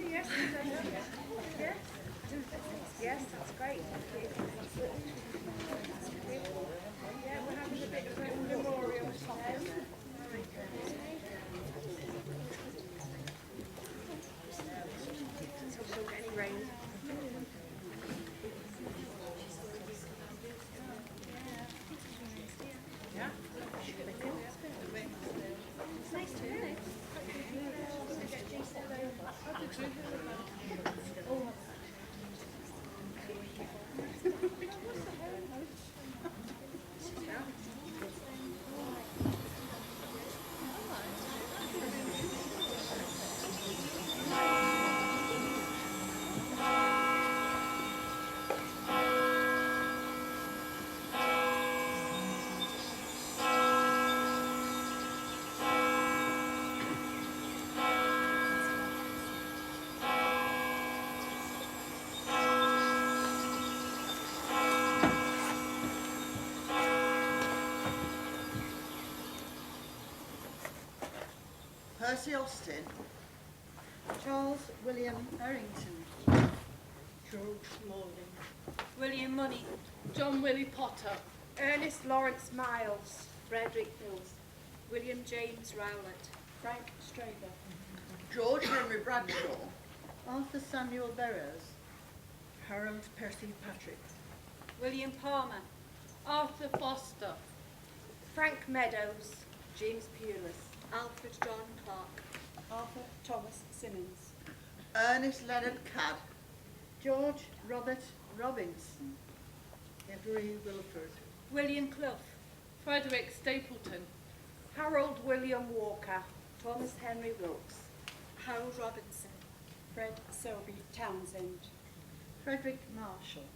Yes, yes, yes, that's great. Thank you. Yeah, we're having a bit of a memorial today. So we don't get any rain. Yeah. It's nice to hear. Percy Austin, Charles William Errington, George Morley, William Money, John Willie Potter, Ernest Lawrence Miles, Frederick Hills, William James Rowlett, Frank Straber, George Henry Bradshaw, Arthur Samuel Burroughs, Harold Percy Patrick, William Palmer, Arthur Foster, Frank Meadows, James Peerless, Alfred John Clark, Arthur Thomas Simmons, Ernest Leonard Cadd, George Robert Robinson, Every Wilford, William Clough, Frederick Stapleton, Harold William Walker, Thomas Henry Wilkes, Harold Robinson, Fred Selby Townsend, Frederick Marshall.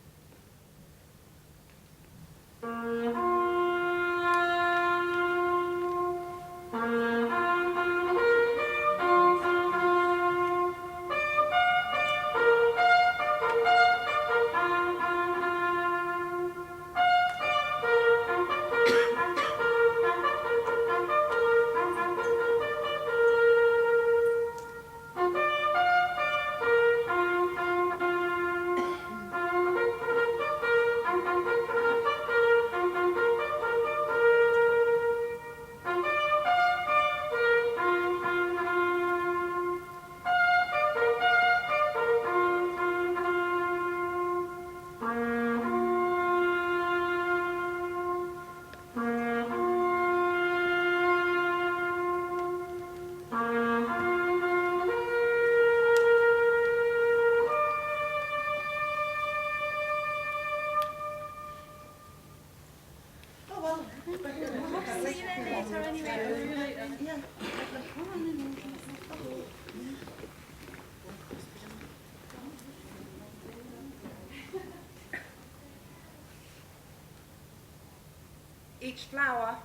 Each flower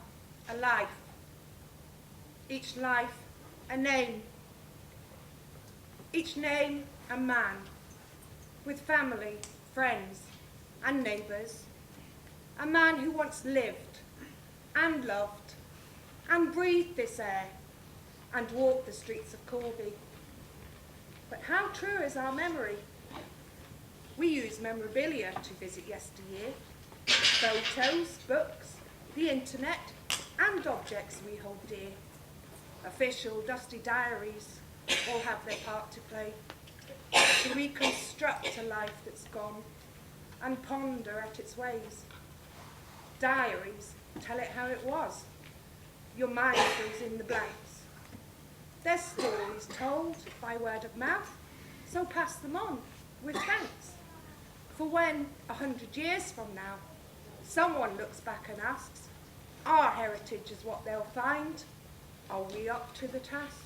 a life, each life a name, each name a man, with family, friends and neighbours, a man who once lived and loved and breathed this air and walked the streets of Corby. But how true is our memory? We use memorabilia to visit yesteryear, photos, books, the internet, and objects we hold dear. Official dusty diaries all have their part to play, to reconstruct a life that's gone and ponder at its ways. Diaries tell it how it was. Your mind fills in the blanks. They're stories told by word of mouth, so pass them on with thanks. For when, 100 years from now, someone looks back and asks, our heritage is what they'll find, are we up to the task?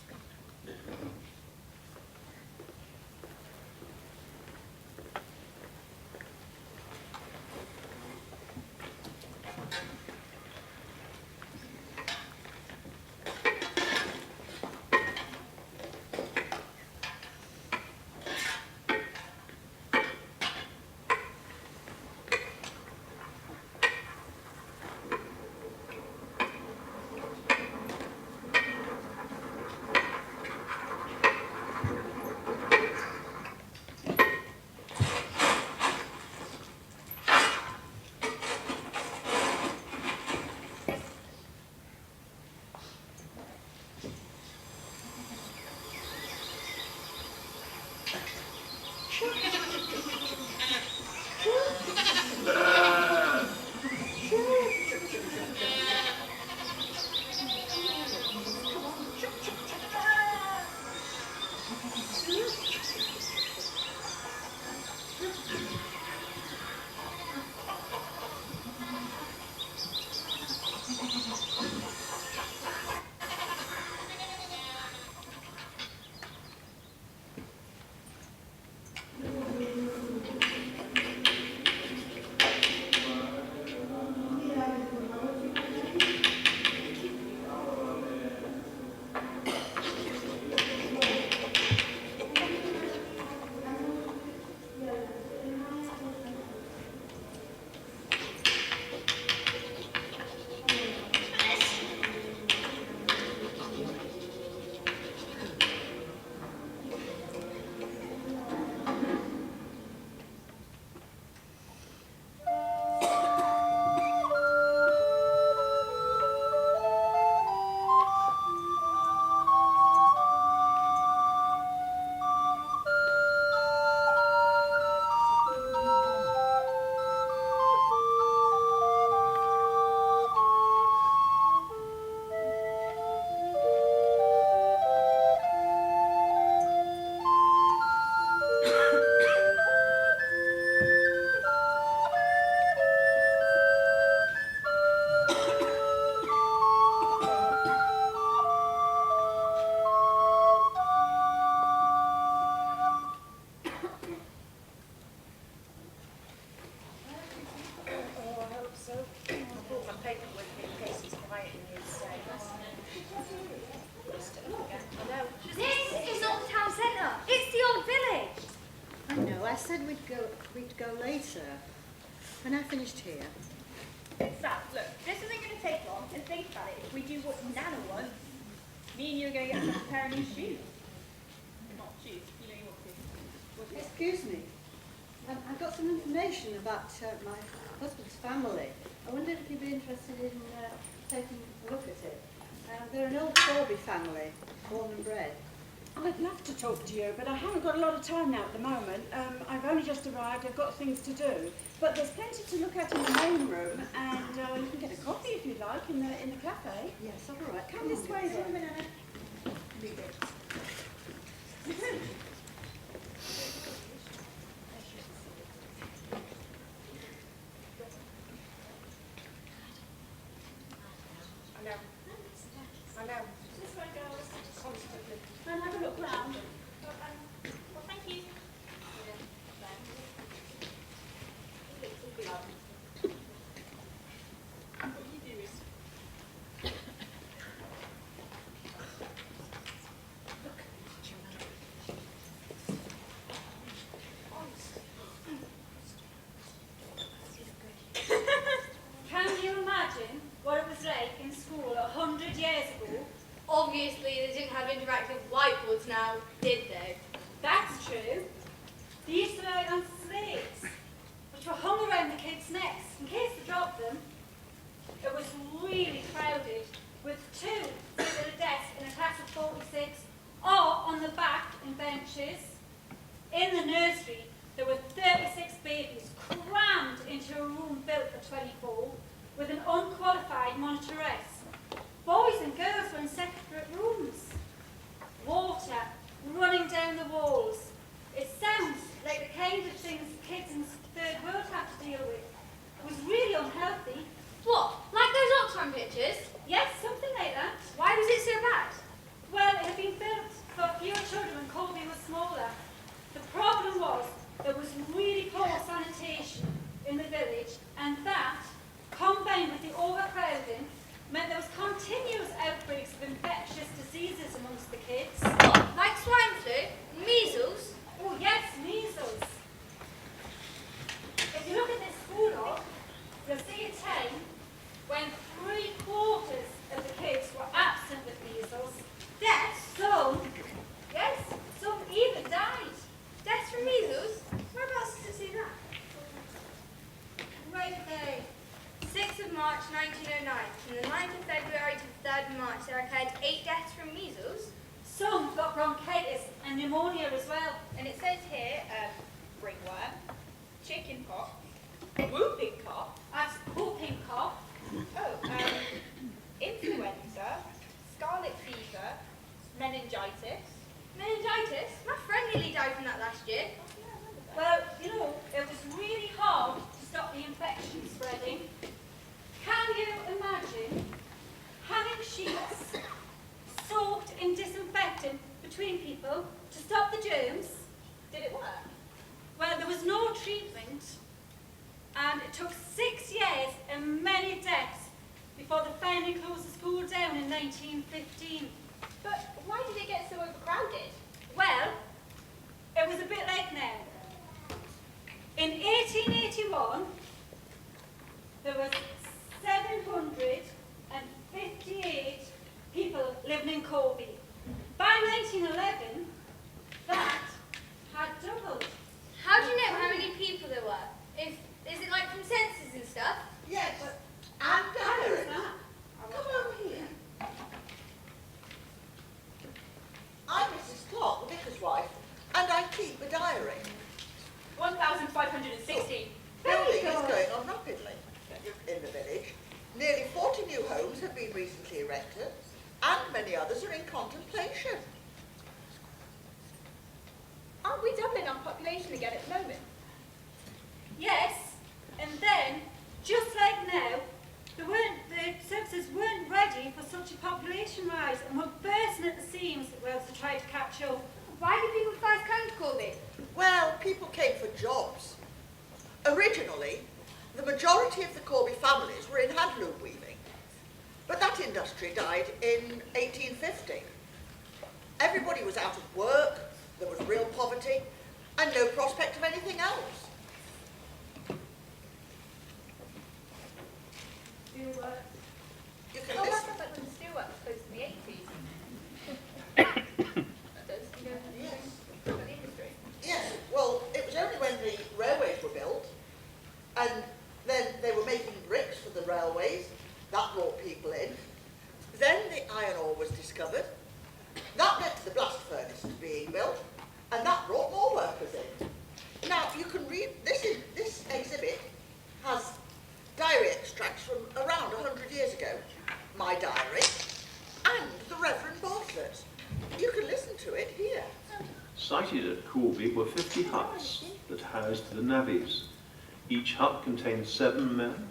We'd go later. When I finished here. Sam, look, this isn't going to take long, and think about it. If we do what Nana wants, me and you are going to get a pair of new shoes. Not shoes, you know you want to. Excuse me. I've got some information about my husband's family. I wonder if you'd be interested in taking a look at it. They're an old Corby family, born and bred. I'd love to talk to you, but I haven't got a lot of time now at the moment. I've only just arrived, I've got things to do. But there's plenty to look at in the main room, and you can get a coffee if you'd like in the cafe. Yes, all right. Come this way then. Leave it. I know. This way, girls. Constantly. And have a look round. Well, thank you. Can you imagine what it was like in school 100 years ago? Obviously, they didn't have interactive whiteboards now, did they? That's true. They used to write on slates, which were hung around the kids' necks in case they dropped them. It was really crowded, with two at a desk in a class of 46, or on the back in benches. In the nursery, there were 36 babies crammed into a room built for 24, with an unqualified monitoress. Boys and girls were in separate rooms. Water running down the walls. It sounds like the kind of things kids in the third world have to deal with. It was really unhealthy. What? Like those Oxfam pictures? Yes, something like that. Why was it so bad? Well, it had been built for fewer children when Corby was smaller. The problem was there was really poor sanitation in the village, and that, combined with the overcrowding, meant there was continuous outbreaks of infectious disease Whooping cough? That's whooping cough. Influenza, scarlet fever, meningitis. Meningitis? My friend nearly died from that last year. Well, you know, it was really hard to stop the infection spreading. Can you imagine having sheets soaked in disinfectant between people to stop the germs? Did it work? Well, there was no treatment, and it took 6 years and many deaths before they finally closed the school down in 1915. But why did it get so overcrowded? Well, it was a bit like now. In 1881, there was 758 people living in Corby. By 1911, that had doubled. How do you know how many people there were? Is it like from census and stuff? Yes. And How is diaries. that? Come over here. I'm Mrs. Clark, the vicar's wife, and I keep a diary. 1,560. Building is going on rapidly in the village. Nearly 40 new homes have been recently erected, and many others are in contemplation. Aren't we doubling our population again at the moment? Yes, and then, just like now, the services weren't ready for such a population rise and were bursting at the seams whilst they tried to catch up. Why did people first come to Corby? Well, people came for jobs. Originally, the majority of the Corby families were in handloom weaving, but that industry died in 1850. Everybody was out of work, there was real poverty, and no prospect of anything else. Steelwork. You can Oh, that listen. sounds like when the steelwork was closed in the 80s. That does, you know, Yes. about the industry. Yes, well, it was only when the railways were built, and then they were making bricks for the railways, that brought people in. Then the iron ore was discovered. That led to the blast furnaces being built, and that brought more workers in. Now, you can read, this exhibit has diary extracts from around 100 years ago, my diary, and the Reverend Bartlett's. You can listen to it here. Sited at Corby were 50 huts that housed the navvies. Each hut contained 7 men.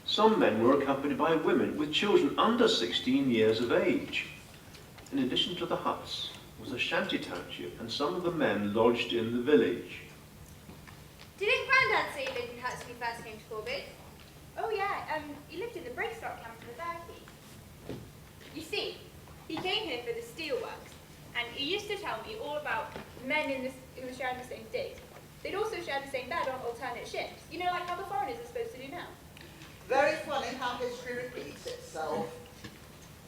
Some men were accompanied by women with children under 16 years of age. In addition to the huts was a shanty township, and some of the men lodged in the village. Didn't Grandad say you lived in huts when you first came to Corby? Oh yeah, he lived in the Brigstock camp in the 30s. You see, he came here for the steelworks, and he used to tell me all about men who were sharing the same digs. They'd also share the same bed on alternate ships, you know, like how the foreigners are supposed to do now. Very funny how history repeats itself.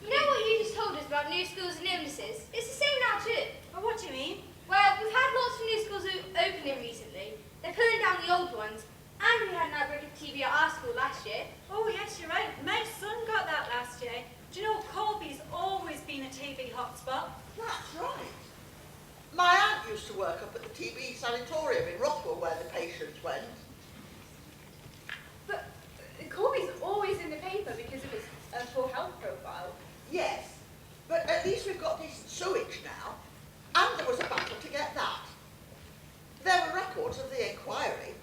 You know what you just told us about new schools and illnesses? It's the same now too. But what do you mean? Well, we've had lots of new schools opening recently. They're pulling down the old ones. And we had an outbreak of TB at our school last year. Oh yes, you're right. My son got that last year. Do you know Corby's always been a TB hotspot? That's right. My aunt used to work up at the TB sanatorium in Rothwell where the patients went. But Corby's always in the paper because of its poor health profile. Yes, but at least we've got decent sewage now, and there was a battle to get that. There were records of the inquiry.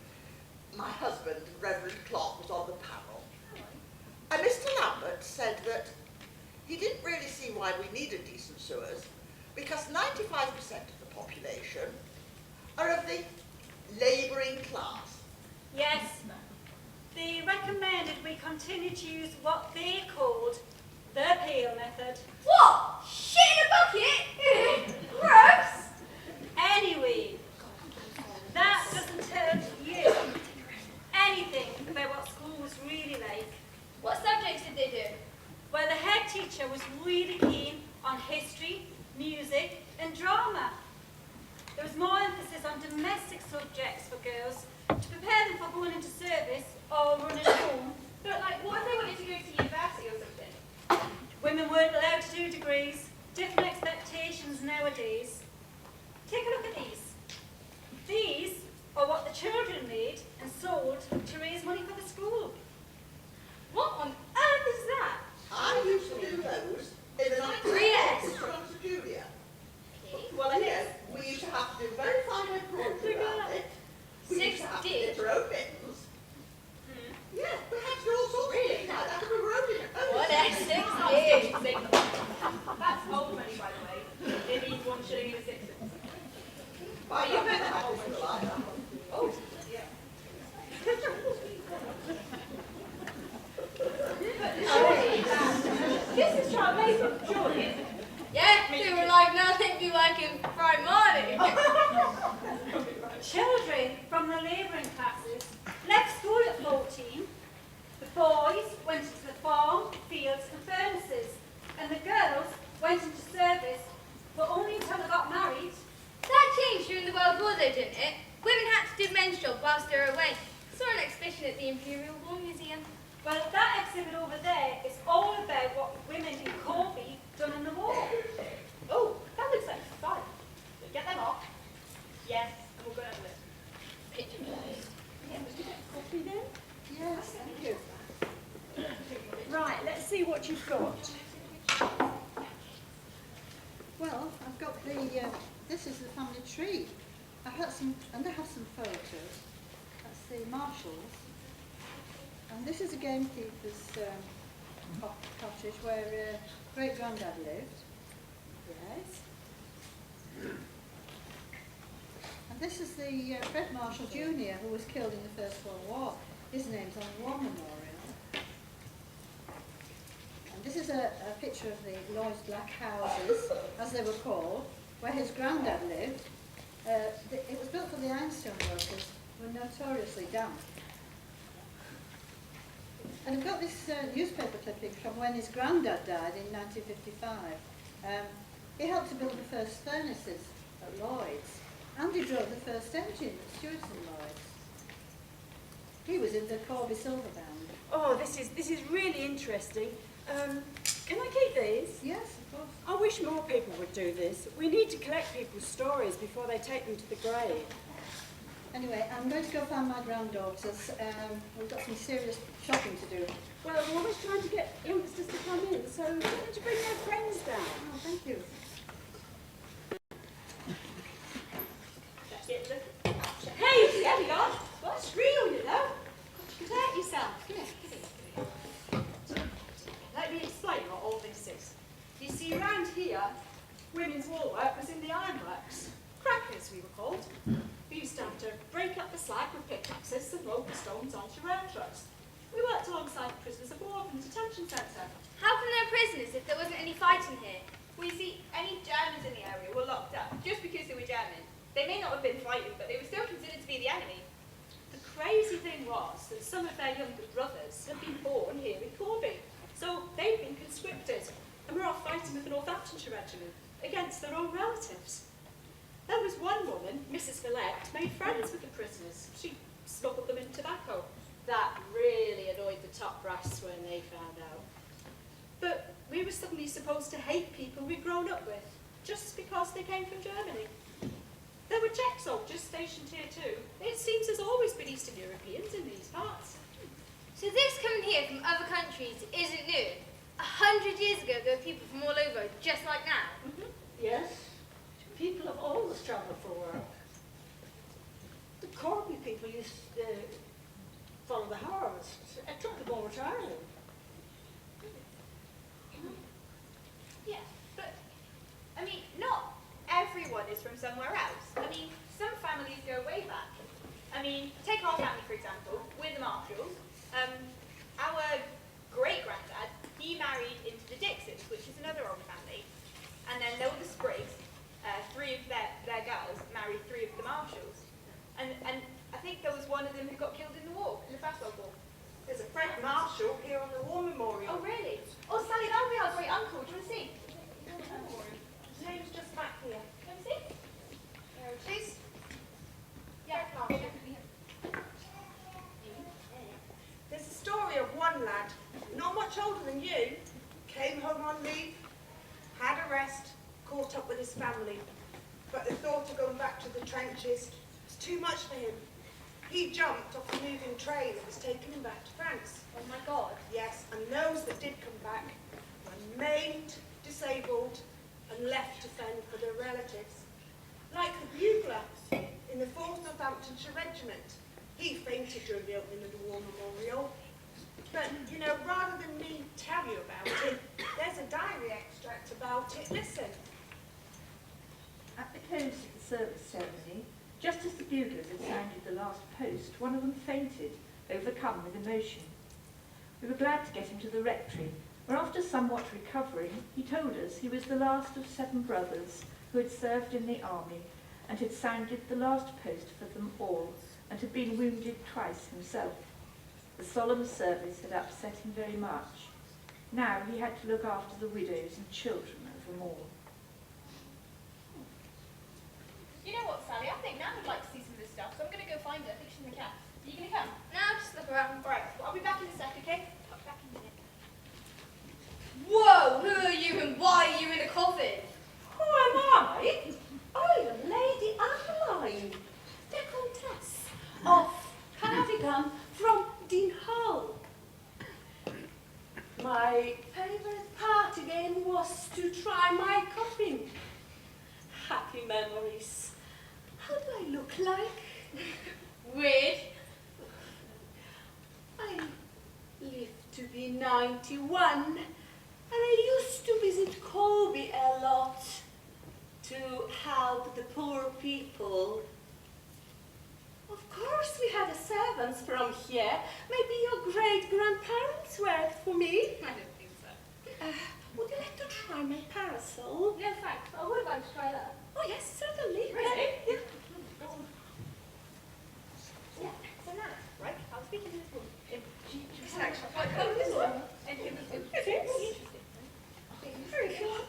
My husband, Reverend Clark, was on the panel. And Mr. Lambert said that he didn't really see why we needed decent sewers because 95% of the population are of the labouring class. Yes. They recommended we continue to use what they called the peel method. What? Shit in a bucket? Gross! Anyway, that doesn't tell you anything about what school was really like. What subjects did they do? Well, the head teacher was really keen on history, music and drama. There was more emphasis on domestic subjects for girls to prepare them for going into service or running home. But like, what if they wanted to go to university or something? Women weren't allowed to do degrees, different expectations nowadays. children made and sold to raise money for the school. What on earth is that? I used to do those in the 1980s Yes. when I was a junior. Well, it is. We used to have to do very fine embroidery around it. We used to have to knit our own mittens. Yeah, we had to do all sorts of things like that. We were only What a 60. That's old money, by the way. It means 1 shilling and a sixpence. My grandmother had this like that. Oh, yeah. This is amazing, surely. Yeah, they were alive now, they'd be working Friday morning. Children from the labouring classes left school at 14. The boys went into the farm, fields and furnaces, and the girls went into service, but only until they got married. That changed during the World War though, didn't it? Women had to do men's job whilst they were away. Saw an exhibition at the Imperial War Museum. Well, that exhibit over there is all about what women in Corby done in the war. Oh, that looks like fun. Get them off. Yes, and we'll go down the list. Picture closed. Coffee then? Yes, thank you. Right, let's see what you've got. Well, I've got the, this is the family tree. I've got some, and I have some photos. That's the Marshalls. And this is a gamekeeper's cottage where great-granddad lived. Yes. And this is the Fred Marshall Jr. who was killed in the First World War. His name's on the war memorial. And this is a picture of the Lloyd's Black Houses, as they were called, where his granddad lived. It was built for the ironstone workers, who were notoriously damp. And I've got this newspaper clipping from when his granddad died in 1955. He helped to build the first furnaces at Lloyd's, and he drove the first engine at Stewart's and Lloyd's. He was in the Corby Silver Band. Oh, this is really interesting. Can I keep these? Yes, of course. I wish more people would do this. We need to collect people's stories before they take them to the grave. Anyway, I'm going to go find my granddaughters. We've got some serious shopping to do. Well, we're always trying to get youngsters to come in, so why don't you bring their friends down? Oh, thank you. Hey, there we are. What's real, you know? Protect yourself. Come here. Let me explain what all this is. You see, around here, women's woolwork was in the ironworks. Crackers, we were called. We used to have to break up the slag with pickaxes and roll the stones onto rail trucks. We worked alongside prisoners of war from the detention centre. How come they're prisoners if there wasn't any fighting here? We see any Germans in the area were locked up just because they were German. They may not have been fighting, but they were still considered to be the enemy. The crazy thing was that some of their younger brothers had been born here in Corby, so they'd been conscripted and were off fighting with the Northamptonshire Regiment against their own relatives. There was one woman, Mrs. Villette, made friends with the prisoners. She smuggled them in tobacco. That really annoyed the top brass when they found out. But we were suddenly supposed to hate people we'd grown up with, just because they came from Germany. There were Czech soldiers stationed here too. It seems there's always been Eastern Europeans in these parts. So this coming here from other countries isn't new. 100 years ago, there were people from all over, just like now. Yes, people have always travelled for work. The Corby people used to follow the Harrods. It took them over to Ireland. Yeah, but, I mean, not everyone is from somewhere else. I mean, some families go way back. I mean, take our family, for example. We're the Marshalls. Our great-granddad, he married into the Dixons, which is another old family. And then there were the Spriggs. Three of their girls married three of the Marshalls. And I think there was one of them who got killed in the war, in the First World War. There's a Fred Marshall here on the war memorial. Oh, really? Oh, Sally, that'll be our great uncle. Do you want to see? His name's just back here. Do you want to see? There it is. Yeah, Marshall. There's a story of one lad, not much older than you, came home on leave, had a rest, caught up with his family. But the thought of going back to the trenches was too much for him. He jumped off the moving train that was taking him back to France. Oh my God. Yes, and those that did come back were maimed, disabled, and left to fend for their relatives. Like the bugler in the 4th Northamptonshire Regiment. He fainted during the opening of the War Memorial. But, you know, rather than me tell you about it, there's a diary extract about it. Listen. At the close of the service ceremony, just as the buglers had sounded the last post, one of them fainted, overcome with emotion. We were glad to get him to the rectory, where after somewhat recovering, he told us he was the last of 7 brothers who had served in the army and had sounded the last post for them all and had been wounded twice himself. The solemn service had upset him very much. Now he had to look after the widows and children of them all. You know what, Sally? I think Nan would like to see some of this stuff, so I'm going to go find her. I think she's in the cab. Are you going to come? No, just look around. Right, well, I'll be back in a sec, okay? I'll be back in a minute. Whoa, who are you and why are you in a coffin? Who am I? I am Lady Adeline, the Countess of Cardigan from Dean Hall. My favourite party game was to try my coffin. Happy memories. How do I look like? Weird. I lived to be 91, and I used to visit Corby a lot to help the poor people. Of course, we had servants from here. Maybe your great-grandparents worked for me. I don't think so. Would you like to try my parasol? No, thanks. I would like to try that. Oh, yes, certainly. Really? Yeah. Yeah, so now, right, I was speaking to this woman. She's actually quite close to this one. And it was very interesting. Very good.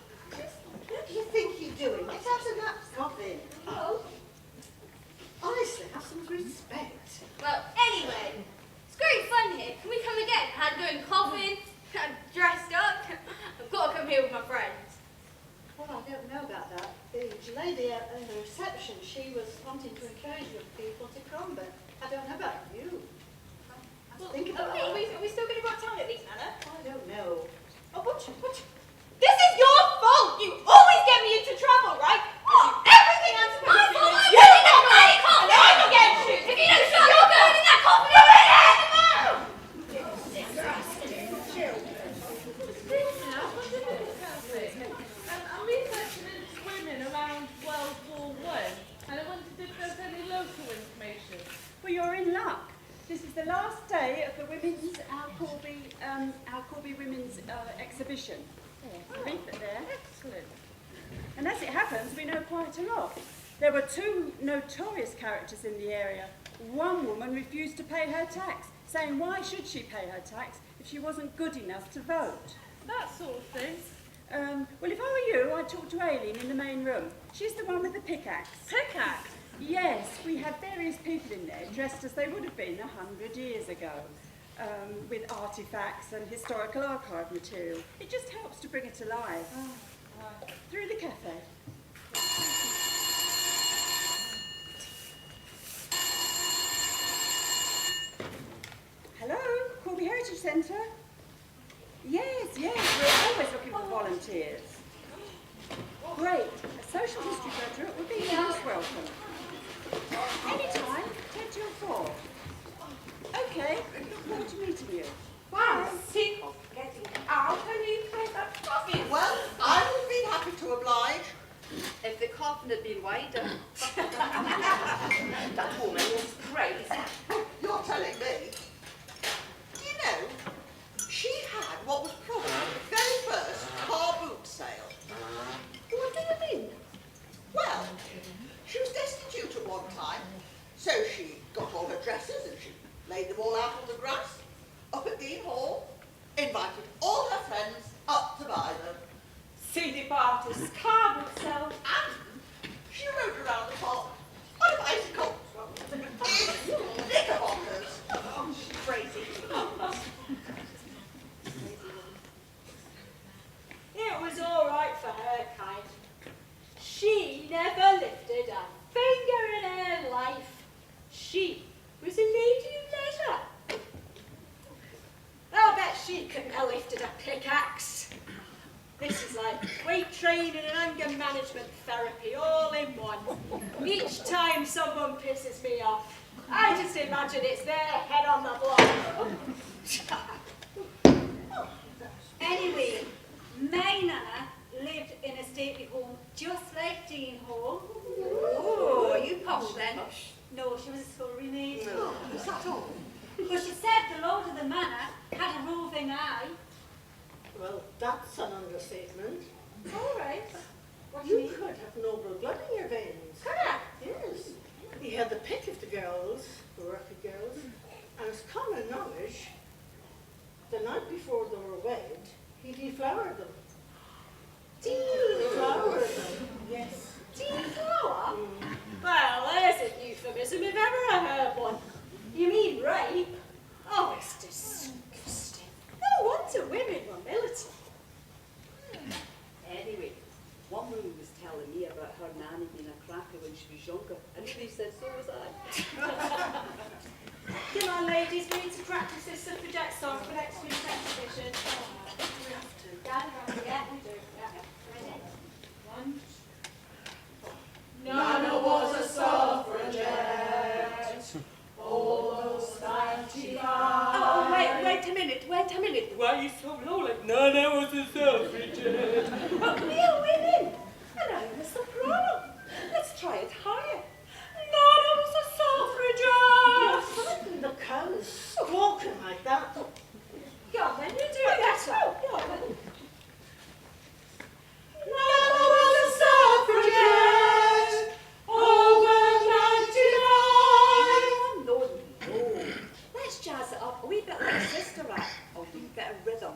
What do you think you're doing? Let's have some naps, coffee. Oh. Honestly, have some respect. Well, anyway, it's great fun here. Can we come again? I'm going coffin. I'm dressed up. I've got to come here with my friends. Well, I don't know about that. The lady at the reception, she was wanting to encourage young people to come, but I don't know about you. Well, Think about okay, that. are we still going to go out town at least, Nana? I don't know. Oh, what? This is your fault! You always get me into trouble, right? Everything I'm supposed to do. You think I'm bloody coffin? And I'm against you. If you don't shut your going in that coffin, you're in it! I'm researching into women around World War I, and I wondered if there's any local information. Well, you're in luck. This is the last day of the women's our Corby Women's exhibition. Oh, read it there. Excellent. And as it happens, we know quite a lot. There were 2 notorious characters in the area. One woman refused to pay her tax, saying why should she pay her tax if she wasn't good enough to vote? That sort of thing. Well, if I were you, I'd talk to Aileen in the main room. She's the one with the pickaxe. Pickaxe? Yes, we had various people in there dressed as they would have been 100 years ago, with artefacts and historical archive material. It just helps to bring it alive. Through the cafe. Hello, Corby Heritage Centre? Yes, we're always looking for volunteers. Great, a social history graduate would be most welcome. Anytime, 10 till 4. Okay, look forward to meeting you. I'm sick of getting out and you play that coffin. Well, I would have been happy to oblige. If the coffin had been wider. That woman was crazy. You're telling me. Do you know, she had what was probably the very first car boot sale. What do you mean? Well, she was destitute at one time, so she got all her dresses and she laid them all out on the grass up at Dean Hall, invited all her friends up to buy them, CD parties, car would sell. and she rode around the park on a bicycle in knickerbockers. Oh, she's crazy. It was all right for her kind. She never lifted a finger in her life. She was Each time someone pisses me off, I just imagine it's their head on the block. Anyway, my nana lived in a stately home just like Dean Hall. Oh, are you posh then? No, she was a Surrey maid. Oh, is that all? But she said the lord of the manor had a roving eye. Well, that's an understatement. All right. What do You you mean? could have noble blood in your veins. Could I? Yes. He had the pick of the girls, the working girls, and it's common knowledge, the night before they were wed, he deflowered them. Deflowered them, yes. Deflower? Well, there's a euphemism if ever I heard one. You mean rape? Oh, it's disgusting. No wonder women were militant. Anyway, one woman was telling me about her nanny being a cracker when she was younger, and she said so was I. Come on, ladies, we need to practice this suffragette song for next week's exhibition. We have to. Yeah, we do. Yeah. Ready? One. Nana was a suffragette, almost 95. Oh, wait a minute. Why are you so low? Like, Nana was a suffragette. But we are women, and I'm a soprano. Let's try it higher. Nana was a suffragette. The cows squawking like that. Go on, then you do it better. Go on, then. Nana was a suffragette, over 99. No. Let's jazz it up a wee bit like Sister Act. A wee bit of rhythm.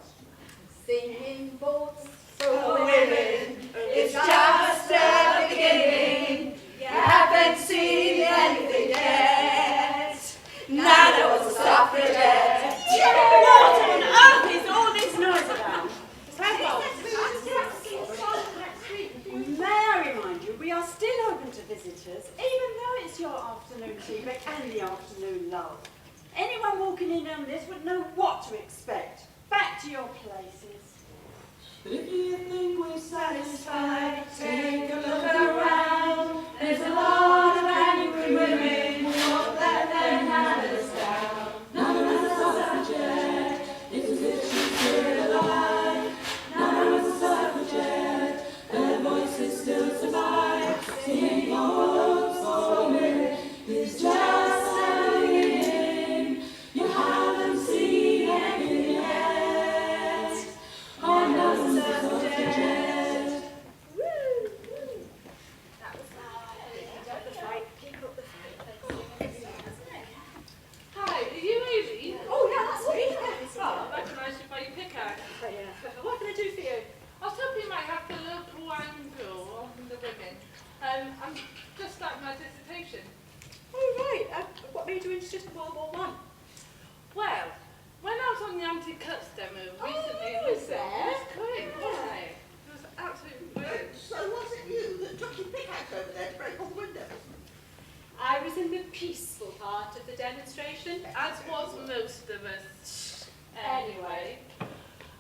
Singing boats For women, it's just a beginning. You haven't seen anything yet. Nana was a suffragette. What on earth is all this noise about? May I remind you, we are still open to visitors, even though it's your afternoon tea break and the afternoon lull. Anyone walking in on this would know what to expect. Back to your places. If you think we're satisfied, take a look around. There's a lot of angry women who won't let their nanas down. Nana was a suffragette, it's as if she's still alive. Nana was a suffragette, their voices still survive. Singing votes for women is just a beginning. You haven't seen anything yet. Oh, Nana's a suffragette. Hi, are you Amy? Oh, yeah, that's me. Oh, I recognise you by your pickaxe. What can I do for you? I was hoping you might have a local angle on the women. I'm just starting my dissertation. Oh, right. What made you interested in World War One? Well, when I was on the anti-cuts demo recently, you was there. it was great, wasn't it? It was absolutely brilliant. So was it you that took your pickaxe over there to break all the windows? I was in the peaceful part of the demonstration. As was most of us. Anyway,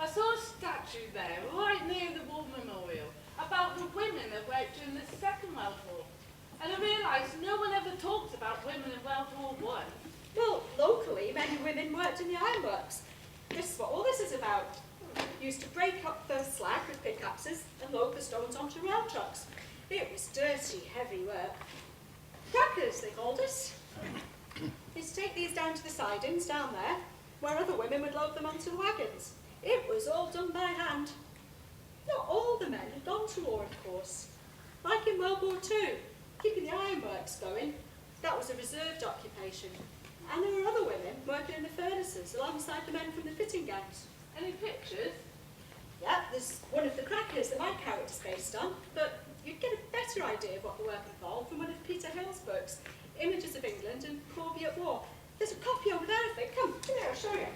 I saw a statue there, right near the War Memorial, about the women that worked during the Second World War. And I realised no one ever talks about women in World War One. Well, locally, men and women worked in the ironworks. This is what all this is about. Used to break up the slag with pickaxes and load the stones onto rail trucks. It was dirty, heavy work. Crackers, they called us. Used to take these down to the sidings down there, where other women would load them onto the wagons. It was all done by hand. Not all the men had gone to war, of course. Like in World War II, keeping the ironworks going, that was a reserved occupation. And there were other women working in the furnaces alongside the men from the fitting gangs. Any pictures? Yeah, there's one of the crackers that my character's based on, but you'd get a better idea of what the work involved from one of Peter Hill's books, Images of England and Corby at War. There's a copy over there, I think. Come here, I'll show you.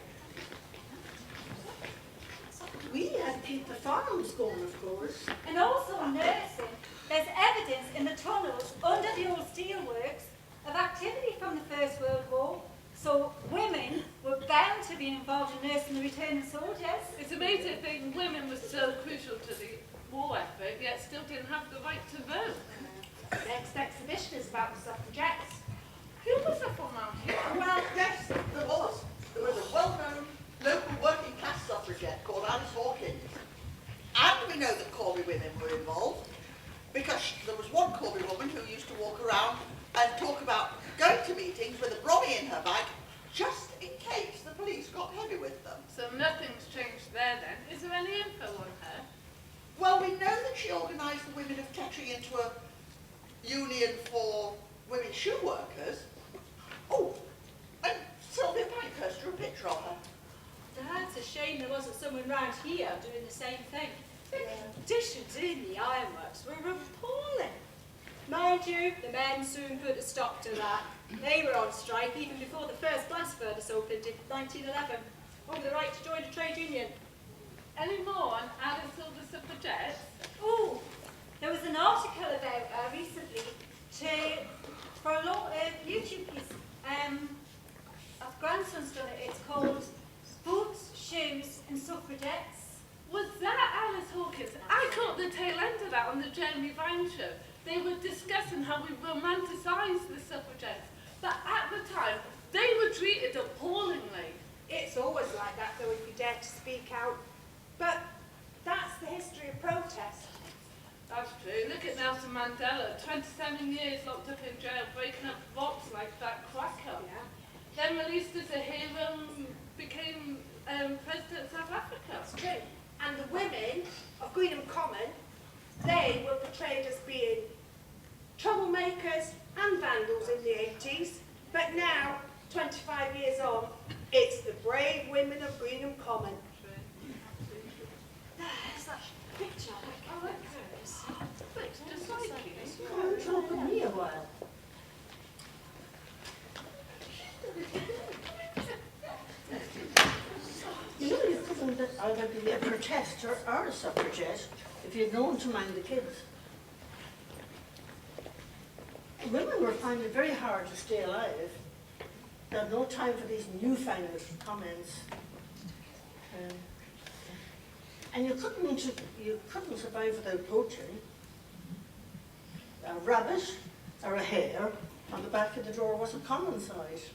We had Peter Farms going, of course. And also nursing. There's evidence in the tunnels under the old steelworks of activity from the First World War. So women were bound to be involved in nursing the returning soldiers. It's amazing to think women were so crucial to the war effort, yet still didn't have the right to vote. The next exhibition is about the suffragettes. Who was up around here? Well, yes, there was. There was a well-known local working class suffragette called Alice Hawkins. And we know that Corby women were involved because there was one Corby woman who used to walk around and talk about going to meetings with a brommy in her bag just in case the police got heavy with them. So nothing's changed there then. Is there any info on her? Well, we know that she organised the women of Kettering into a union for women shoe workers. Oh, and Sylvia Pankhurst drew a picture of her. That's a shame there wasn't someone round here doing the same thing. The conditions in the ironworks were appalling. Mind you, the men soon put a stop to that. They were on strike even before the first blast furnace opened in 1911, over the right to join a trade union. Any more on Alice or the suffragettes? Oh, there was an article about her recently for a long YouTube piece. Our grandson's done it. It's called Boots, Shoes and Suffragettes. Was that Alice Hawkins? I caught the tail end of that on the Jeremy Vine show. They were discussing how we romanticise the suffragettes, but at the time, they were treated appallingly. It's always like that though if you dare to speak out. But that's the history of protest. That's true. Look at Nelson Mandela, 27 years locked up in jail, breaking up votes like that cracker. Yeah. Then released as a hero and became President of South Africa. That's true. And the women of Greenham Common, they were portrayed as being troublemakers and vandals in the 80s. But now, 25 years on, it's the brave women of Greenham Common. There's that picture. I like hers. Looks just like you. Come and talk with me a while. You know, you couldn't either be a protester or a suffragette if you'd known to mind the kids. Women were finding it very hard to stay alive. They had no time for these newfangled comments. And you couldn't survive without poaching. A rabbit or a hare on the back of the door was a common sight.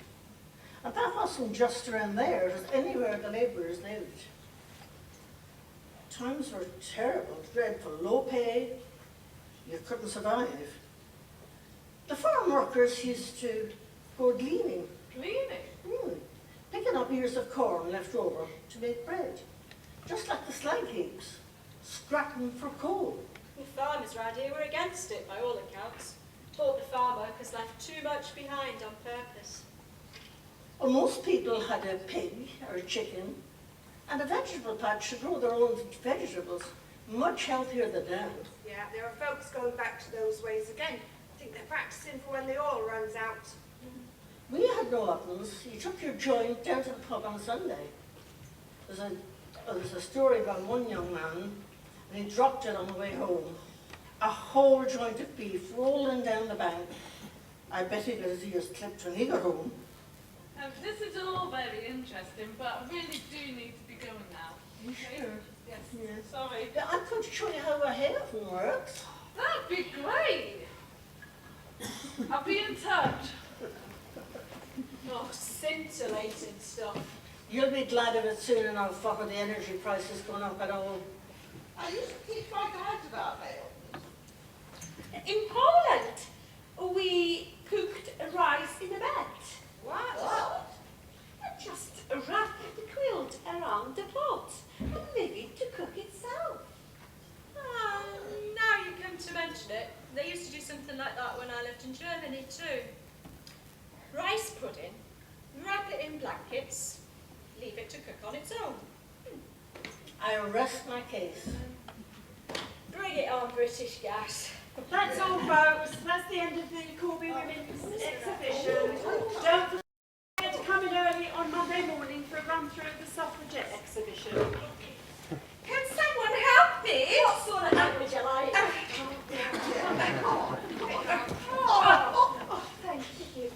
And that wasn't just around there, it was anywhere the labourers lived. Times were terrible, dreadful, low pay, you couldn't survive. The farm workers used to go gleaning. Gleaning? Picking up ears of corn left over to make bread. Just like the slag heaps, scrapping for coal. The farmers round here were against it, by all accounts. Thought the farm workers left too much behind on purpose. Well, most people had a pig or a chicken and a vegetable patch to grow their own vegetables, much healthier than now. Yeah, there are folks going back to those ways again. I think they're practicing for when the oil runs out. We had no ovens. You took your joint down to the pub on a Sunday. There's a story about one young man, and he dropped it on the way home. A whole joint of beef rolling down the bank. I bet he got his ears clipped when he got home. This is all very interesting, but I really do need to be going now. You sure? Yes. Yeah. Sorry. Yeah, I could show you how a hair oven works. That'd be great. I'll be in touch. Oh, scintillating stuff. You'll be glad of it soon enough, for the energy prices going up at all. I used to keep trying to add to that mail. In Poland, we cooked rice in a bed. What? Just wrap the quilt around the pot and leave it to cook itself. Now you come to mention it, they used to do something like that when I lived in Germany too. Rice pudding, wrap it in blankets, leave it to cook on its own. I rest my case. Bring it on, British Gas. That's all, folks. That's the end of the Corby Women's exhibition. Don't forget to come in early on Monday morning for a run through of the suffragette exhibition. Can someone help me? What sort of help would you like? Thank you.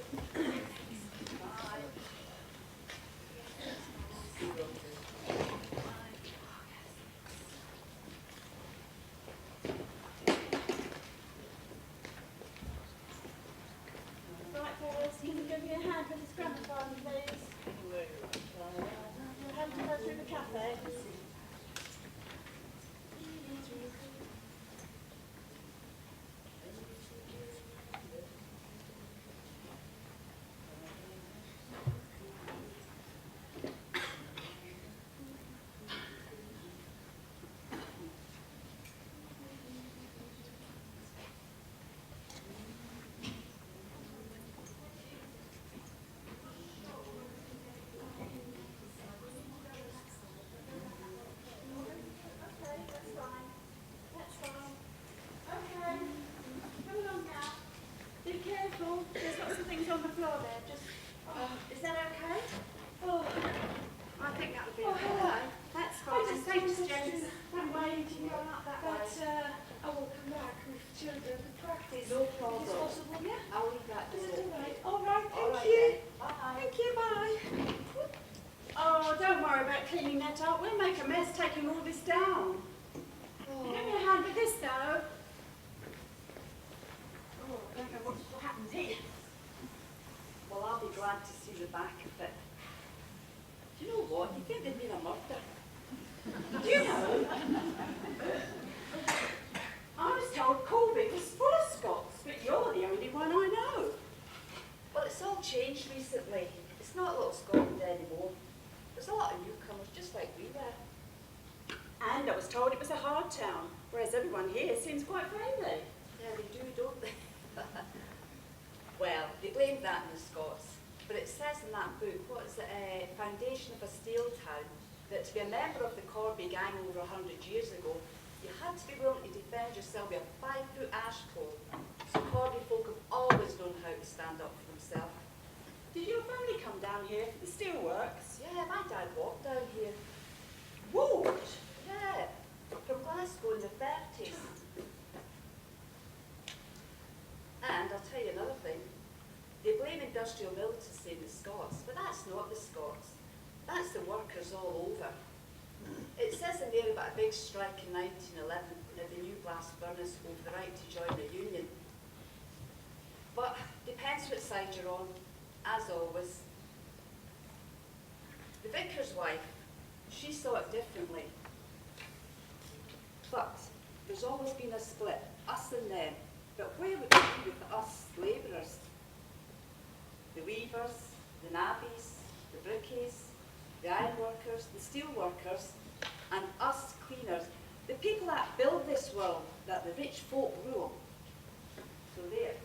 can you give me a hand with this gramophone, please? We'll have to go through the cafe. There's lots of things on the floor there. Just, is that okay? Oh, I think that would be okay. Hello. That's fine. Thanks, James. I'm waiting to go out that way. I will come back with children to practice. No problem. Is it possible? Yeah. I'll leave that door. Is it all right? All right. Thank you. Bye. Thank you. Bye. Oh, don't worry about cleaning that up. We'll make a mess taking all this down. Oh. Give me a hand with this, though. Oh, I don't know what happens here. Well, I'll be glad to see the back of it. Do you know what? You think there'd been a murder? Do you know? I was told Corby was full of Scots, but you're the only one I know. Well, it's all changed recently. It's not a little Scotland anymore. There's a lot of newcomers, just like we were. And I was told it was a hard town, whereas everyone here seems quite friendly. Yeah, they do, don't they? Well, they blame that on the Scots, but it says in that book, what is it, Foundation of a Steel Town, that to be a member of the Corby gang over 100 years ago, you had to be willing to defend yourself with a 5-foot ash pole. So Corby folk have always known how to stand up for themselves. Did your family come down here for the steelworks? Yeah, my dad walked down here. Walked? Yeah, from Glasgow in the 30s. And I'll tell you another thing. They blame industrial militancy in the Scots, but that's not the Scots. That's the workers all over. It says in there about a big strike in 1911 at the new blast furnace over the right to join the union. But depends what side you're on, as always. The vicar's wife, she saw it differently. But there's always been a split, us and them. But where would it be with us labourers? The weavers, the navvies, the brickies, the ironworkers, the steelworkers, and us cleaners, the people that build this world that the rich folk rule. So there.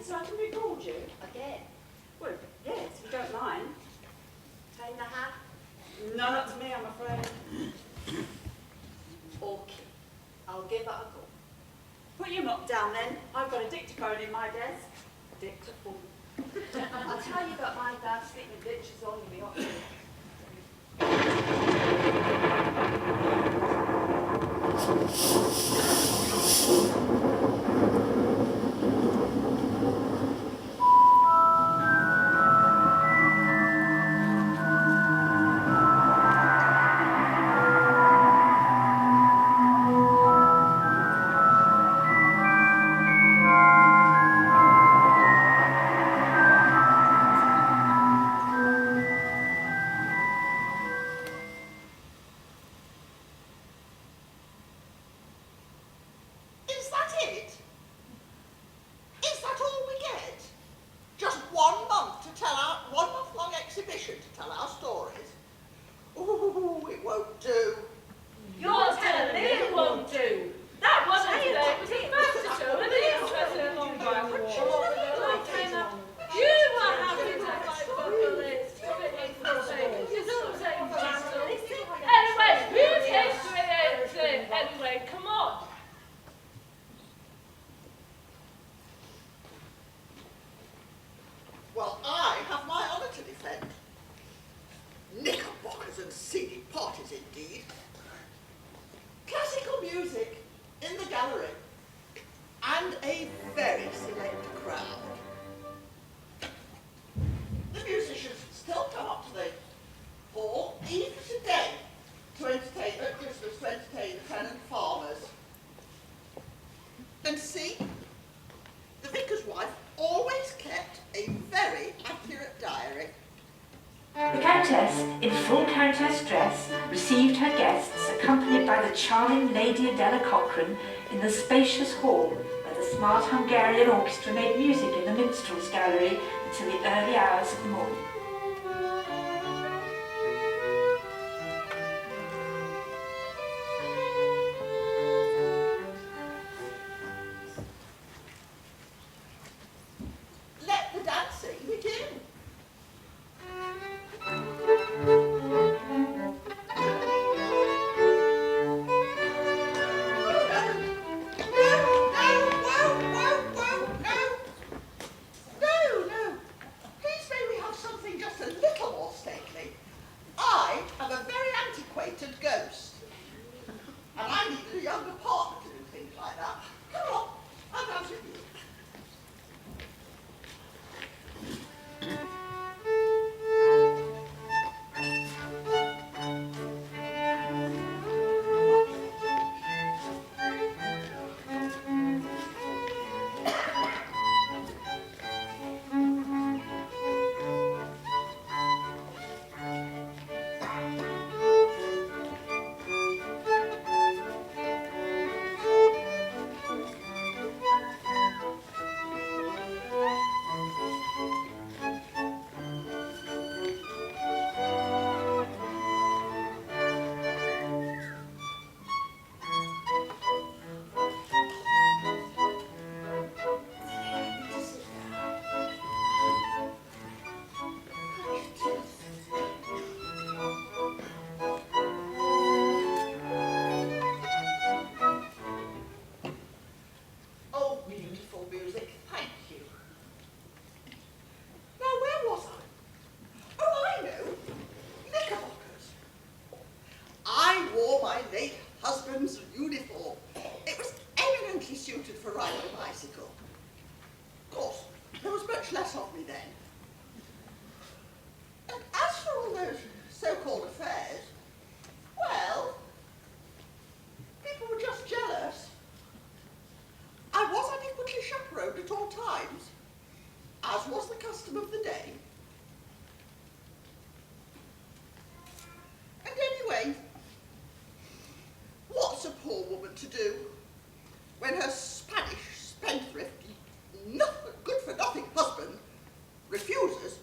So I can record you? Again? Well, yes, if you don't mind. Time and a half? None up to me, I'm afraid. Okay, I'll give it a go. Put your mop down then. I've got a dictaphone in my desk. Dictaphone. I'll tell you about my dad sweeping ditches on the way up here. Well, I singing parties indeed. Classical music in the gallery, and a very select crowd. The musicians still come up to the hall, even today, to entertain at Christmas, to entertain the tenant farmers. And see, the vicar's wife always kept a very accurate diary. The Countess, in full Countess dress, received her guests, accompanied by the charming Lady Adela Cochrane, in the spacious hall, where the smart Hungarian orchestra made music in the minstrels' gallery until the early hours of the morning. Let the dancing begin. No. Please may we have something just a little more stately. I am a very antiquated ghost. And I needed a younger partner to do things like that. Come on, I'll dance with you. Oh, beautiful music. Thank you. Now, where was I? Oh, I know. Knickerbockers. I wore my late husband's uniform. It was eminently suited for riding a bicycle. Of course, there was much less of me then. And as for all those so-called affairs, well, people were just jealous. I was adequately chaperoned at all times, as was the custom of the day. And anyway, what's a poor woman to do when her Spanish spendthrift, good-for-nothing husband refuses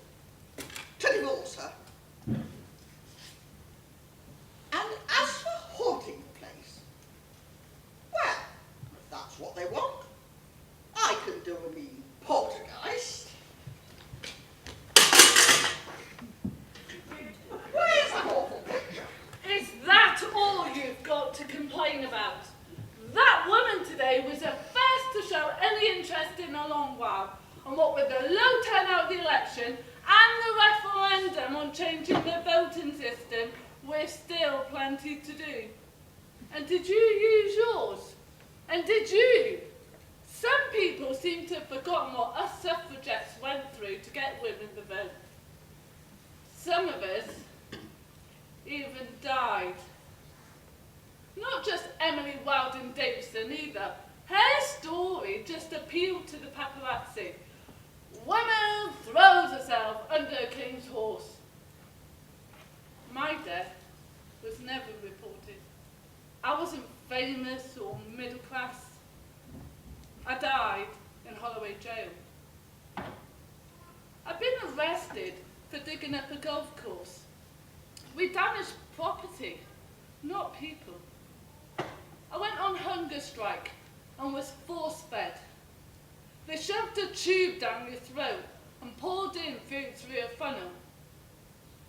to divorce her? And as for haunting the place, well, if that's what they want, I can do a mean poltergeist. Where's that awful picture? Is that all you've got to complain about? That woman today was the first to show any interest in a long while, and what with the low turnout of the election and the referendum on changing the voting system, we've still plenty to do. And did you use yours? And did you? Some people seem to have forgotten what us suffragettes went through to get women the vote. Some of us even died. Not just Emily Wilding Davison either. Her story just appealed to the paparazzi. Woman throws herself under a king's horse. My death was never reported. I wasn't famous or middle class. I died in Holloway jail. I've been arrested for digging up a golf course. We damaged property, not people. I went on hunger strike and was force-fed. They shoved a tube down your throat and poured in food through a funnel.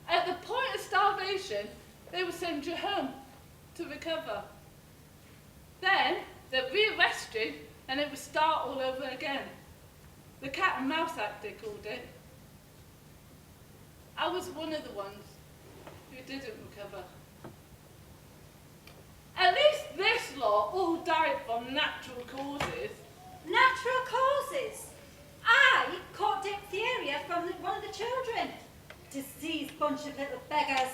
At the point of starvation, they would send you home to recover. Then they'd rearrest you and it would start all over again. The cat and mouse act, they called it. I was one of the ones who didn't recover. At least this lot all died from natural causes. Natural causes. I caught diphtheria from one of the children. Diseased bunch of little beggars.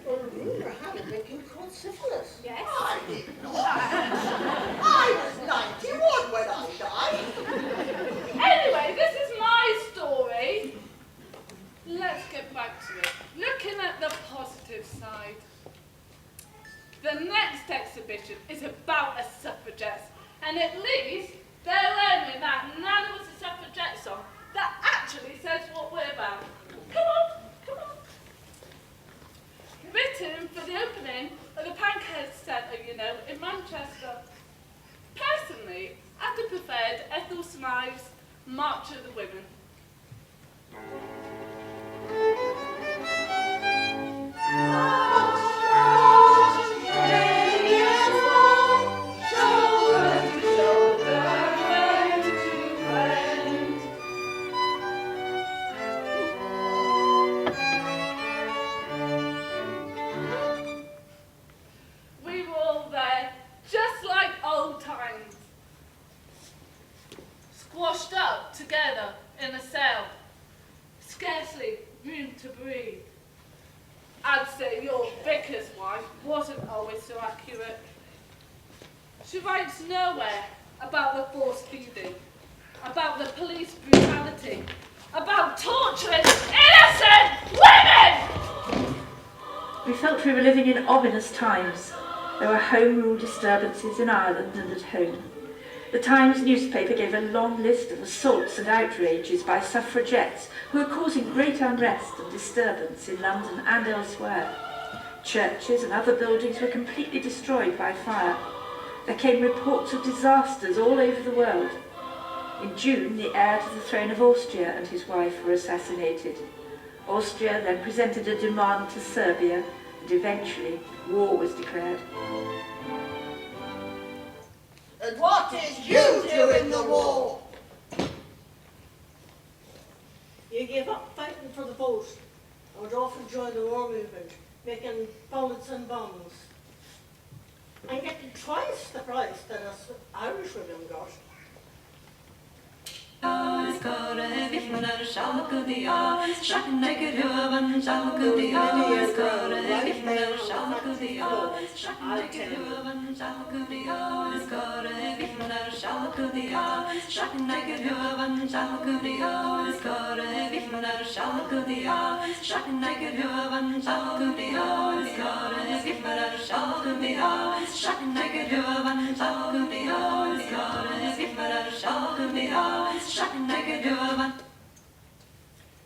Well, rumour had it that you caught syphilis. Yes. I didn't know that. I was 91 when I died. Anyway, this is my story. Let's get back to it. Looking at the positive side. The next exhibition is about a suffragette, and at least they're learning that Nana was a suffragette song that actually says what we're about. Come on, come on. Written for the opening of the Pancake Centre, in Manchester. Personally, I'd have preferred Ethel Smythe's March of the Women. We were all there, just like old times. Squashed up together in a cell. Scarcely room to breathe. I'd say your vicar's wife wasn't always so accurate. She writes nowhere about the forced feeding, about the police brutality, about torturing innocent women! We felt we were living in ominous times. There were home rule disturbances in Ireland and at home. The Times newspaper gave a long list of assaults and outrages by suffragettes who were causing great unrest and disturbance in London and elsewhere. Churches and other buildings were completely destroyed by fire. There came reports of disasters all over the world. In June, the heir to the throne of Austria and his wife were assassinated. Austria then presented a demand to Serbia, and eventually war was declared. And what did you do in the war? You gave up fighting for the vote and would often join the war movement, making bullets and bombs. And getting twice the price that us Irish women got.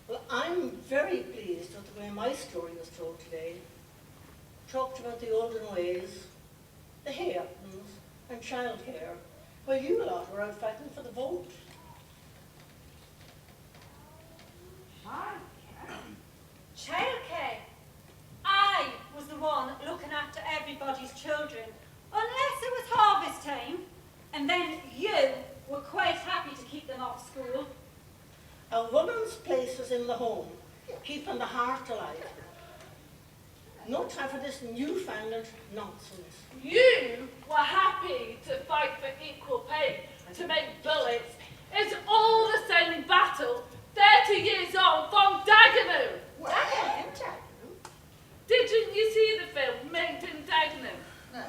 Well, I'm very pleased with the way my story was told today. Talked about the olden ways, the Haytons and childcare, while you lot were out fighting for the vote. Childcare. I was the one looking after everybody's children, unless it was harvest time, and then you were quite happy to keep them off school. A woman's place was in the home, keeping the heart alive. No time for this newfangled nonsense. You were happy to fight for equal pay, to make bullets. It's all the same battle, 30 years on from Dagenham. Well, Didn't you see the film Made in Dagenham? no.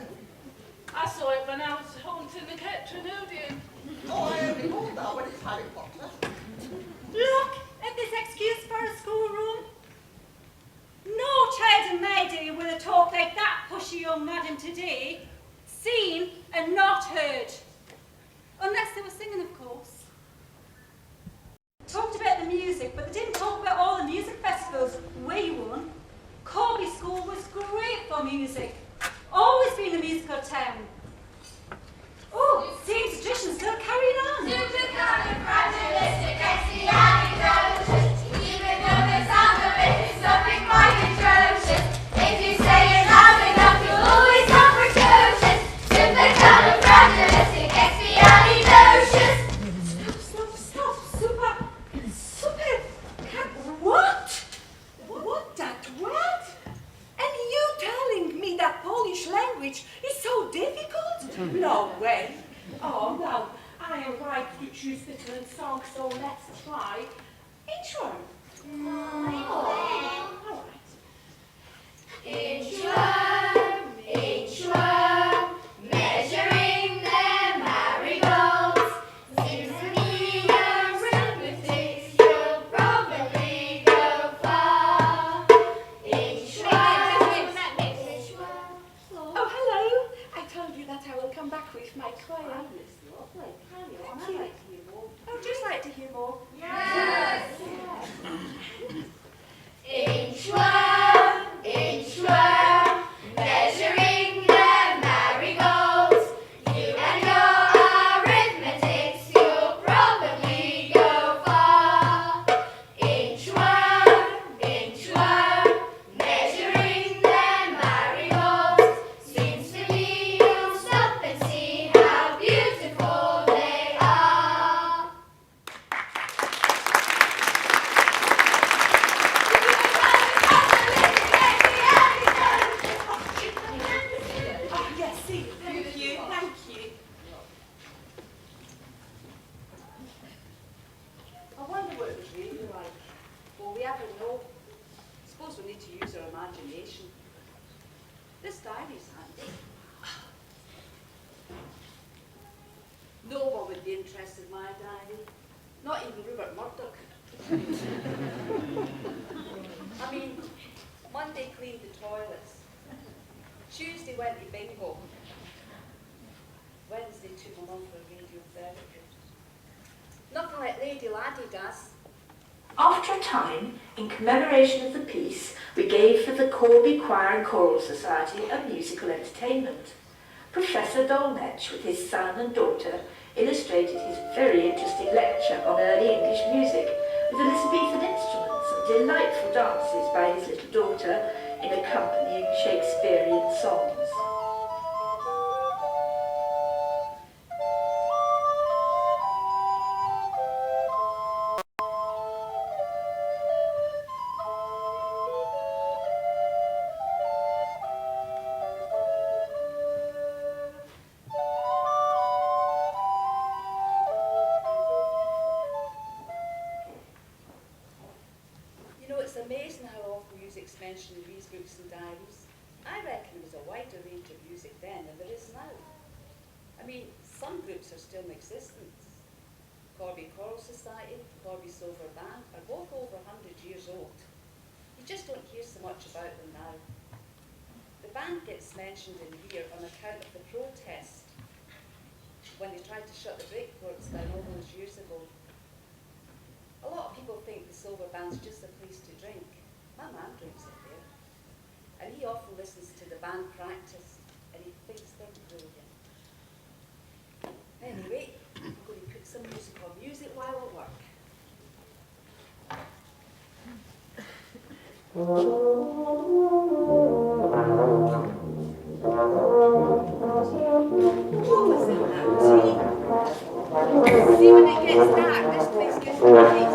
I saw it when I was haunting the Ketranodian. Oh, I only know that when it's Harry Potter. Look at this excuse for a schoolroom. No child and lady will talk like that pushy young madam today, seen and not heard. Unless they were singing, of course. Talked about the music, but they didn't talk about all the music festivals we won. Corby School was great for music. Always been a musical town. Oh, same tradition still carrying on. Supercalifragilisticexpialidocious. Even though the sound of it is something quite atrocious. If you say it loud enough, you'll always come precocious. Supercalifragilisticexpialidocious. let's try intro. Inchworm, inchworm, measuring their marigolds. Seems to me arithmetic you'll probably go far. Inchworm, inchworm. Oh, hello. I told you that I will come back with my choir. Lovely. Carry on. Thank you. I'd like to hear more. Oh, just like to hear more. Yes. Inchworm, inchworm, measuring their marigolds. You and your arithmetics, you'll probably go far. Inchworm, inchworm, measuring their marigolds. Seems to me you'll stop and see how beautiful they are. Oh, yes, see, thank you, thank you. I wonder what it was really like. Well, we ever know. Suppose we need to use our imagination. This diary's handy. No one would be interested in my diary. Not even Rupert Murdoch. I mean, Monday cleaned the toilets. Tuesday went to bingo. Wednesday took my mum for radiotherapy. Nothing like Lady Laddie does. After a time, in commemoration of the peace, we gave for the Corby Choir and Choral Society a musical entertainment. Professor Dolmetsch, with his son and daughter, illustrated his very interesting lecture on early English music with Elizabethan instruments and delightful dances by his little daughter in accompanying Shakespearean songs. You know, it's amazing how often music's mentioned in these books and diaries. I reckon there was a wider range of music then than there is now. I mean, some groups are still in existence. Corby Choral Society, Corby Silver Band are both over 100 years old. You just don't hear so much about them now. The band gets mentioned in here on account of the protest when they tried to shut the breakcourts down all those years ago. A lot of people think the Silver Band's just a place to drink. My man drinks it there. And he often listens to the band practice and he thinks they're brilliant. Anyway, I'm going to put some music while I work. What was in that tea? See, when it gets dark, this place gets bright.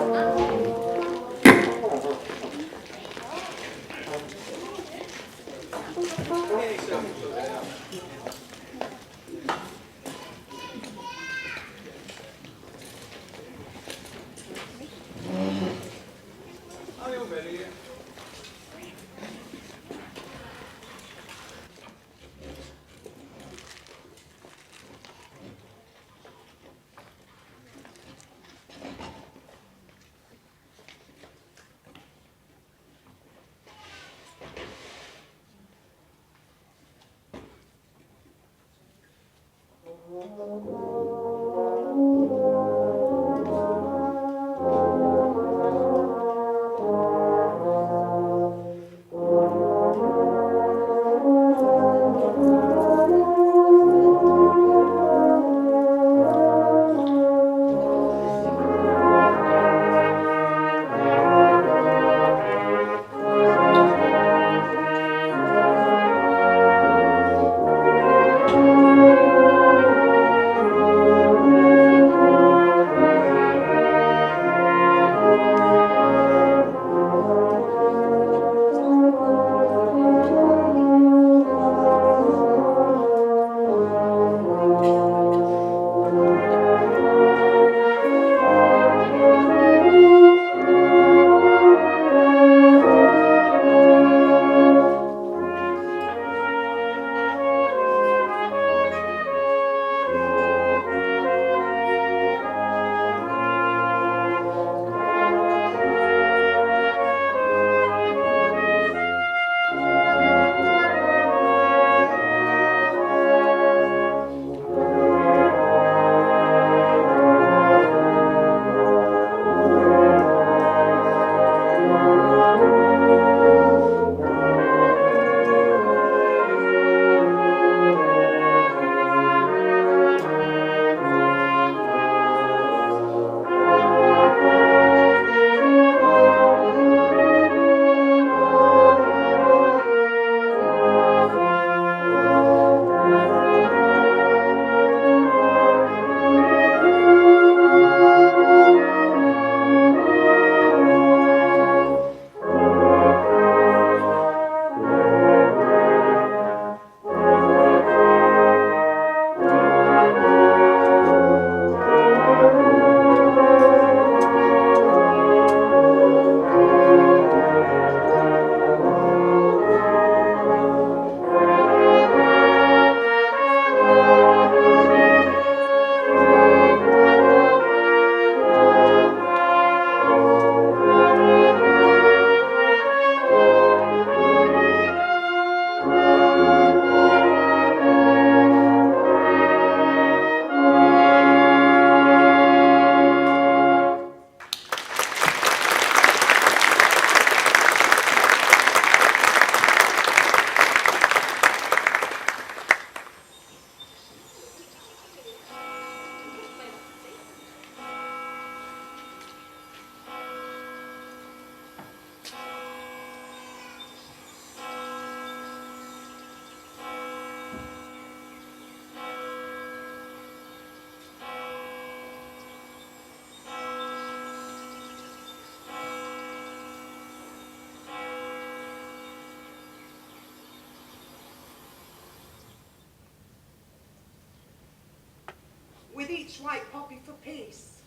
With each white poppy for peace,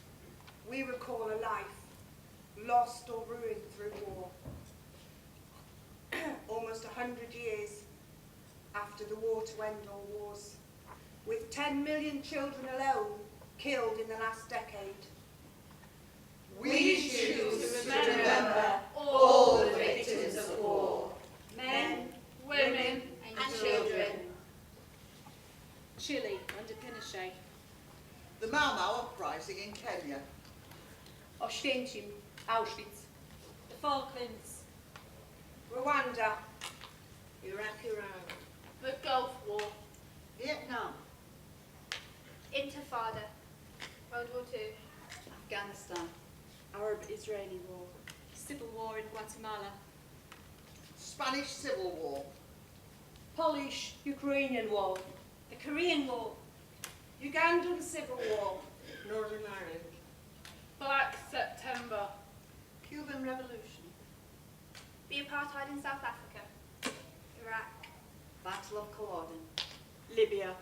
we recall a life lost or ruined through war. Almost 100 years after the war to end all wars, with 10 million children alone killed in the last decade. We choose to remember all the victims of war, men, women and children. Chile under Pinochet. The Mau Mau uprising in Kenya. Oświęcim, Auschwitz. The Falklands. Rwanda, Iran, the Gulf War, Vietnam. Intifada, World War II, Afghanistan. Arab-Israeli War. Civil War in Guatemala. Spanish Civil War. Polish-Ukrainian War, The Korean War. Ugandan Civil War, Northern Ireland. Black September, Cuban Revolution. the apartheid in South Africa, Iraq, Battle of Culloden. Libya.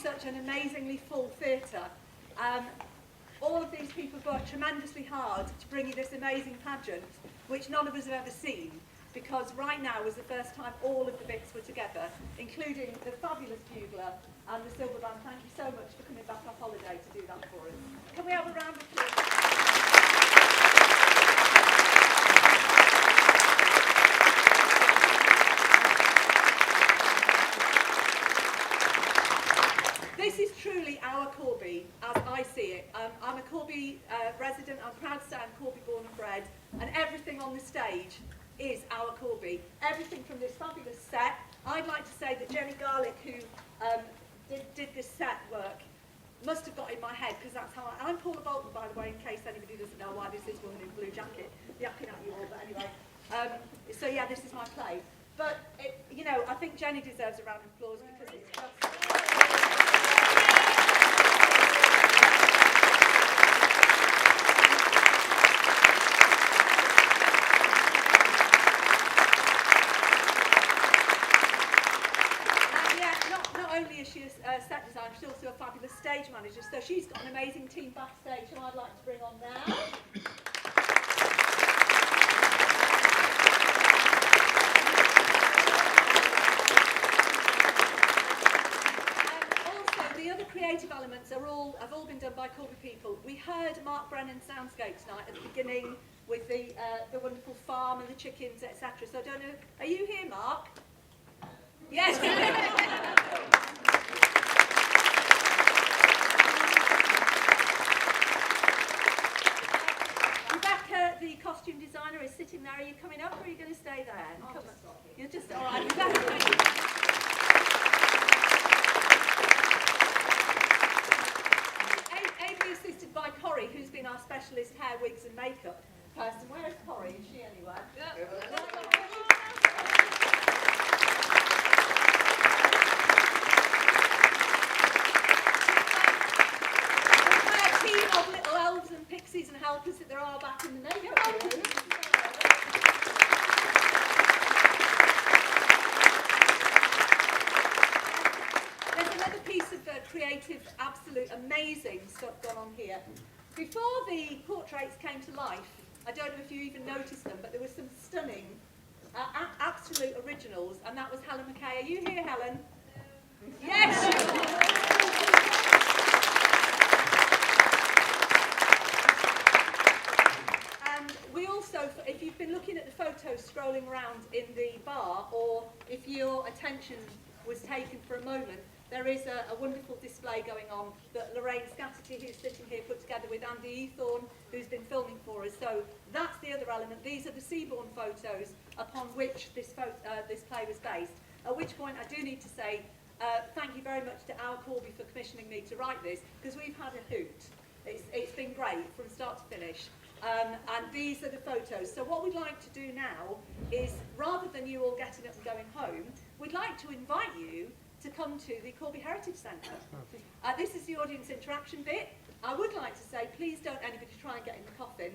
such an amazingly full theatre. All of these people worked tremendously hard to bring you this amazing pageant, which none of us have ever seen, because right now was the first time all of the bits were together, including the fabulous bugler and the silver band. Thank you so much for coming back off holiday to do that for us. Can we have a round of applause? This is truly our Corby, as I see it. I'm a Corby resident. I'm proud to say I'm Corby born and bred, and everything on the stage is our Corby. Everything from this fabulous set. I'd like to say that Jenny Garlick, who did this set work, must have got in my head, because that's how I'm Paula Boulton, by the way, in case anybody doesn't know why this is woman in blue jacket yapping at you all, but anyway. So yeah, this is my play. But, you know, I think Jenny deserves a round of applause because it's just... Not only is she a set designer, she's also a fabulous stage manager, so she's got an amazing team backstage who I'd like to bring on now. Also, the other Mark Brennan soundscape tonight at the beginning with the wonderful farm and the chickens, etc. So I don't know, are you here, Mark? Yes. Rebecca, the costume designer, is sitting there. Are you coming up or are you going to stay there? You're just, all right, Rebecca. Assisted by Corby, who's been our specialist hair, wigs and makeup person. Where's Corby? Is she anywhere? A team of little elves and pixies and helpers that there are back in the neighbourhood. Piece of creative, absolute, amazing stuff gone on here. Before the portraits came to life, I don't know if you even noticed them, but there were some stunning, absolute originals, and that was Helen McKay. Are you here, Helen? Yes! And we also, if you've been looking at the photos scrolling around in the bar, or if your attention was taken for a moment, there is a wonderful display going on that Lorraine Scatterty, who's sitting here, put together with Andy Ethorn, who's been filming for us. So that's the other element. These are the Seabourn photos upon which this play was based. At which point I do need to say thank you very much to Al Corby for commissioning me to write this, because we've had a hoot. It's been great from start to finish. And these are the photos. So what we'd like to do now is, rather than you all getting up and going home, we'd like to invite you to come to the Corby Heritage Centre. This is the audience interaction bit. I would like to say, please don't anybody try and get in the coffin.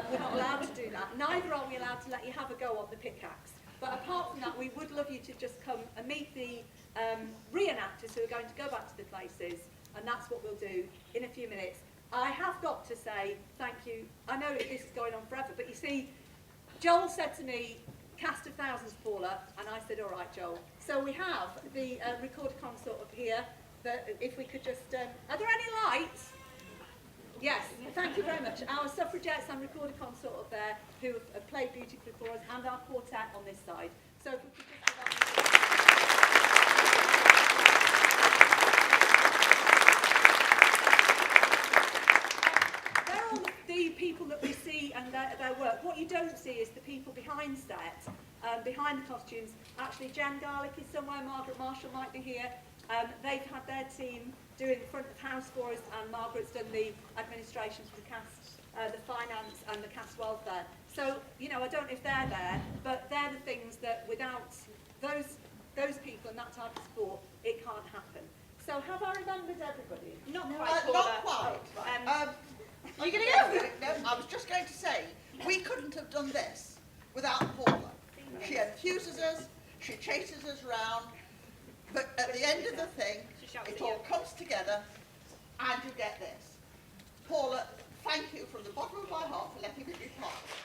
We're not allowed to do that. Neither are we allowed to let you have a go on the pickaxe. But apart from that, we would love you to just come and meet the re-enactors who are going to go back to the places, and that's what we'll do in a few minutes. I have got to say thank you. I know this is going on forever, but you see, Joel said to me, cast of thousands, Paula, and I said, all right, Joel. So we have the recorder consort up here, that if we could just, are there any lights? Yes, thank you very much. Our suffragettes and recorder consort up there, who have played beautifully for us, and our quartet on this side. So if we could just give that. The people that we see and their work. What you don't see is the people behind set, behind the costumes. Actually, Jen Garlick is somewhere, Margaret Marshall might be here. They've had their team doing the front of house for us, and Margaret's done the administration for the cast, the finance and the cast welfare. So, you know, I don't know if they're there, but they're the things that without those people and that type of support, it can't happen. So have I remembered everybody? Not quite. Not quite. Are you going to go? No, I was just going to say, we couldn't have done this without Paula. She enthuses us, she chases us around, but at the end of the thing, it all comes together and you get this. Paula, thank you from the bottom of my heart for letting me be part of it.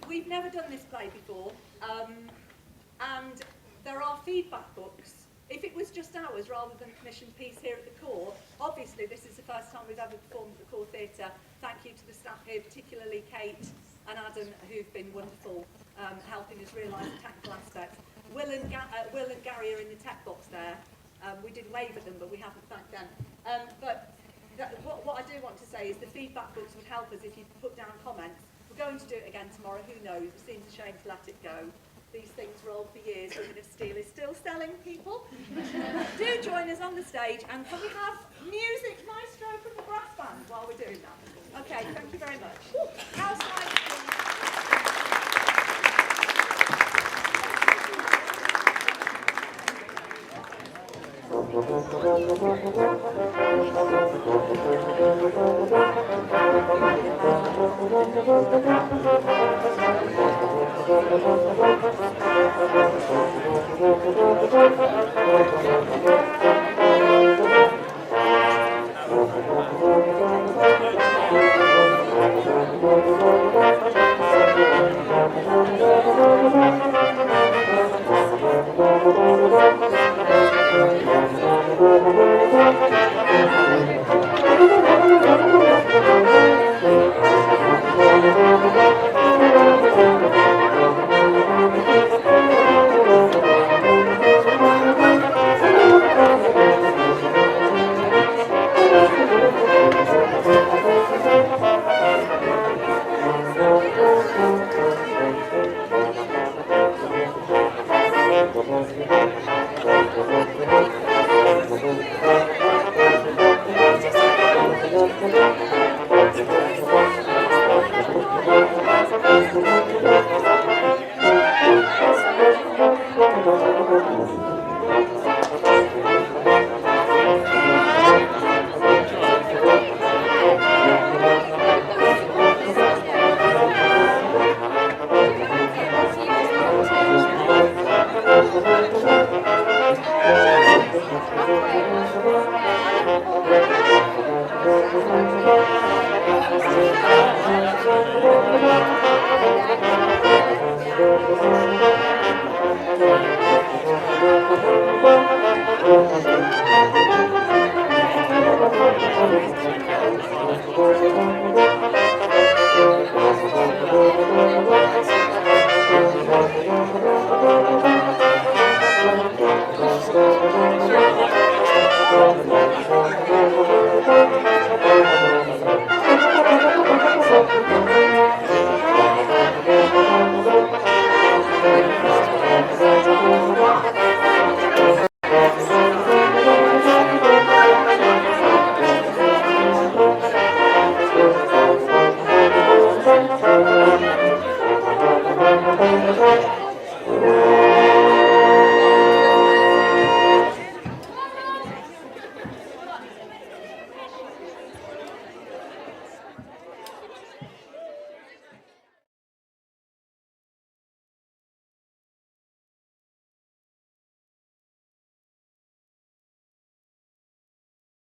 We've never done this play before, and there are feedback books. If it was just ours rather than commissioned piece here at the Core, obviously this is the first time we've ever performed at the Core Theatre. Thank you to the staff here, particularly Kate and Adam, who've been wonderful, helping us realise the technical aspects. Will and Gary are in the tech box there. We did wave at them, but we haven't thanked them. What I do want to say is the feedback books would help us if you put down comments. We're going to do it again tomorrow, who knows? It seems a shame to let it go. These things roll for years. Women of Steel is still selling, people. Do join us on the stage, and can we have music maestro from the brass band while we're doing that? Okay, thank you very much. Outside.